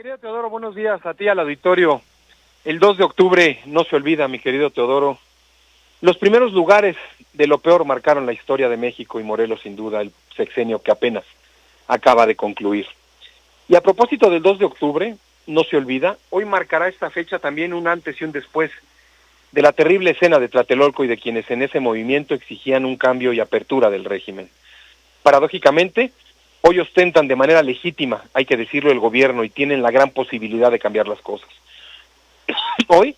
querido Teodoro, buenos días a ti, al auditorio. El 2 de octubre no se olvida, mi querido Teodoro. Los primeros lugares de lo peor marcaron la historia de México y Morelos, sin duda, el sexenio que apenas acaba de concluir. Y a propósito del 2 de octubre, no se olvida, hoy marcará esta fecha también un antes y un después de la terrible escena de Tlatelolco y de quienes en ese movimiento exigían un cambio y apertura del régimen. Paradójicamente, hoy ostentan de manera legítima, hay que decirlo, el gobierno y tienen la gran posibilidad de cambiar las cosas. Hoy,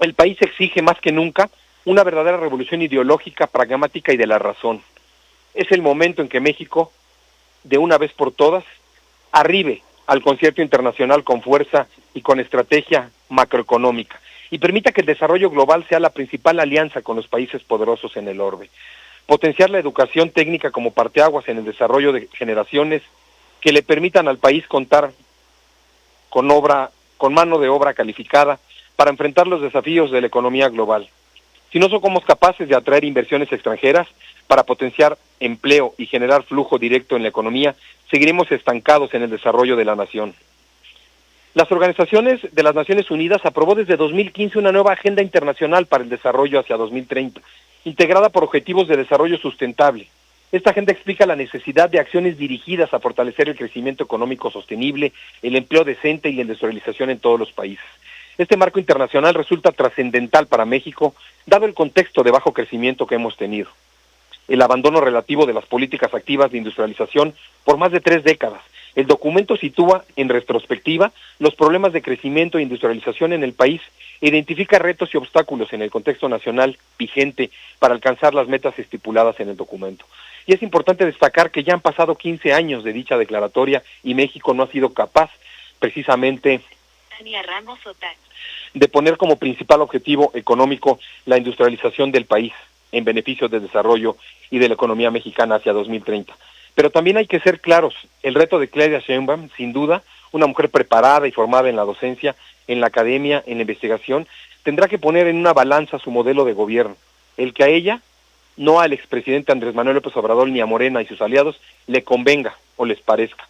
el país exige más que nunca una verdadera revolución ideológica, pragmática y de la razón. Es el momento en que México, de una vez por todas, arribe al concierto internacional con fuerza y con estrategia macroeconómica y permita que el desarrollo global sea la principal alianza con los países poderosos en el orbe. Potenciar la educación técnica como parteaguas en el desarrollo de generaciones que le permitan al país contar con mano de obra calificada para enfrentar los desafíos de la economía global. Si no somos capaces de atraer inversiones extranjeras para potenciar empleo y generar flujo directo en la economía, seguiremos estancados en el desarrollo de la nación. Las organizaciones de las Naciones Unidas aprobó desde 2015 una nueva agenda internacional para el desarrollo hacia 2030, integrada por objetivos de desarrollo sustentable. Esta agenda explica la necesidad de acciones dirigidas a fortalecer el crecimiento económico sostenible, el empleo decente y la industrialización en todos los países. Este marco internacional resulta trascendental para México, dado el contexto de bajo crecimiento que hemos tenido. El abandono relativo de las políticas activas de industrialización por más de 3 décadas. El documento sitúa en retrospectiva los problemas de crecimiento e industrialización en el país e identifica retos y obstáculos en el contexto nacional vigente para alcanzar las metas estipuladas en el documento. Y es importante destacar que ya han pasado 15 años de dicha declaratoria y México no ha sido capaz, precisamente, de poner como principal objetivo económico la industrialización del país en beneficio del desarrollo y de la economía mexicana hacia 2030. Pero también hay que ser claros, el reto de Claudia Sheinbaum, sin duda, una mujer preparada y formada en la docencia, en la academia, en la investigación, tendrá que poner en una balanza su modelo de gobierno, el que a ella, no al expresidente Andrés Manuel López Obrador ni a Morena y sus aliados, le convenga o les parezca.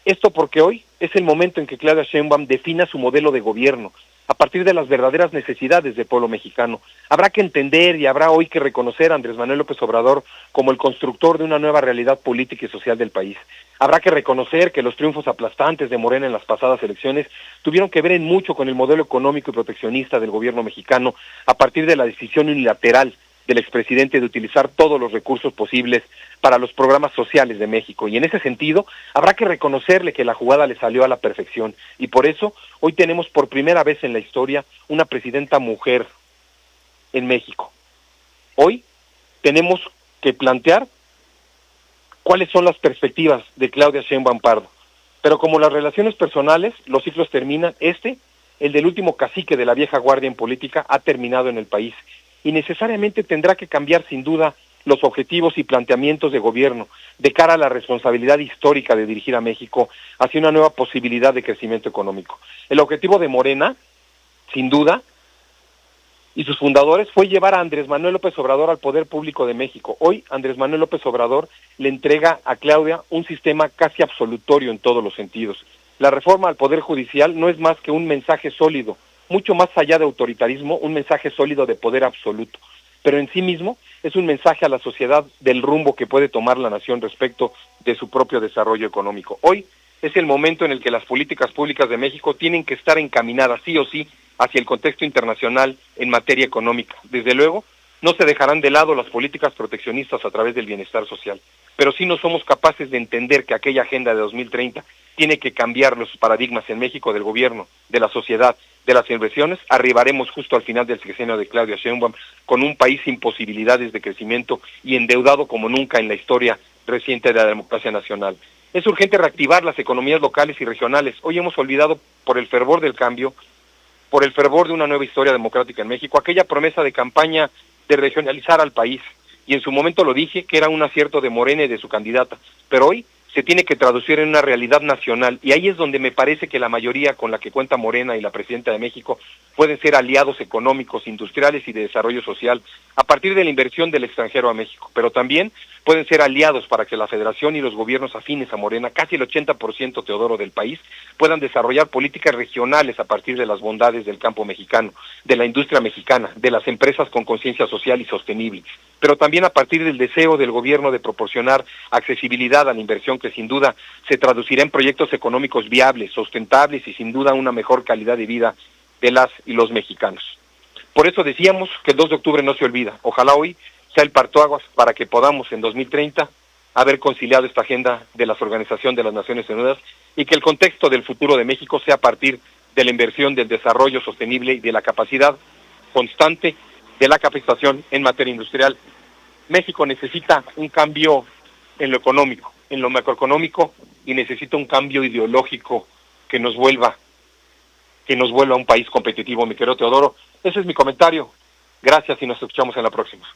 Esto porque hoy es el momento en que Claudia Sheinbaum defina su modelo de gobierno, a partir de las verdaderas necesidades del pueblo mexicano. Habrá que entender y habrá hoy que reconocer a Andrés Manuel López Obrador como el constructor de una nueva realidad política y social del país. Habrá que reconocer que los triunfos aplastantes de Morena en las pasadas elecciones tuvieron que ver en mucho con el modelo económico y proteccionista del gobierno mexicano a partir de la decisión unilateral del expresidente de utilizar todos los recursos posibles para los programas sociales de México. Y en ese sentido, habrá que reconocerle que la jugada le salió a la perfección. Y por eso, hoy tenemos por primera vez en la historia una presidenta mujer en México. Hoy tenemos que plantear cuáles son las perspectivas de Claudia Sheinbaum Pardo. Pero como las relaciones personales, los ciclos terminan, el del último cacique de la vieja guardia en política, ha terminado en el país. Y necesariamente tendrá que cambiar sin duda los objetivos y planteamientos de gobierno de cara a la responsabilidad histórica de dirigir a México hacia una nueva posibilidad de crecimiento económico. El objetivo de Morena, sin duda, y sus fundadores fue llevar a Andrés Manuel López Obrador al poder público de México. Hoy Andrés Manuel López Obrador le entrega a Claudia un sistema casi absolutorio en todos los sentidos. La reforma al Poder Judicial no es más que un mensaje sólido, mucho más allá de autoritarismo, un mensaje sólido de poder absoluto, pero en sí mismo es un mensaje a la sociedad del rumbo que puede tomar la nación respecto de su propio desarrollo económico. Hoy es el momento en el que las políticas públicas de México tienen que estar encaminadas sí o sí hacia el contexto internacional en materia económica. Desde luego, no se dejarán de lado las políticas proteccionistas a través del bienestar social, pero sí no somos capaces de entender que aquella agenda de 2030 tiene que cambiar los paradigmas en México del gobierno, de la sociedad, de las inversiones, arribaremos justo al final del sexenio de Claudia Sheinbaum con un país sin posibilidades de crecimiento y endeudado como nunca en la historia reciente de la democracia nacional. Es urgente reactivar las economías locales y regionales. Hoy hemos olvidado, por el fervor del cambio, por el fervor de una nueva historia democrática en México, aquella promesa de campaña de regionalizar al país. Y en su momento lo dije, que era un acierto de Morena y de su candidata. Pero hoy se tiene que traducir en una realidad nacional, y ahí es donde me parece que la mayoría con la que cuenta Morena y la Presidenta de México pueden ser aliados económicos, industriales y de desarrollo social a partir de la inversión del extranjero a México, pero también pueden ser aliados para que la Federación y los gobiernos afines a Morena, casi el 80% Teodoro del país, puedan desarrollar políticas regionales a partir de las bondades del campo mexicano, de la industria mexicana, de las empresas con conciencia social y sostenible, pero también a partir del deseo del gobierno de proporcionar accesibilidad a la inversión que sin duda se traducirá en proyectos económicos viables, sustentables y sin duda una mejor calidad de vida de las y los mexicanos. Por eso decíamos que el 2 de octubre no se olvida. Ojalá hoy sea el partoaguas para que podamos en 2030 haber conciliado esta agenda de la Organización de las Naciones Unidas y que el contexto del futuro de México sea a partir de la inversión, del desarrollo sostenible y de la capacidad constante de la capacitación en materia industrial. México necesita un cambio en lo económico, en lo macroeconómico, y necesita un cambio ideológico que nos vuelva a un país competitivo, mi querido Teodoro. Ese es mi comentario. Gracias y nos escuchamos en la próxima.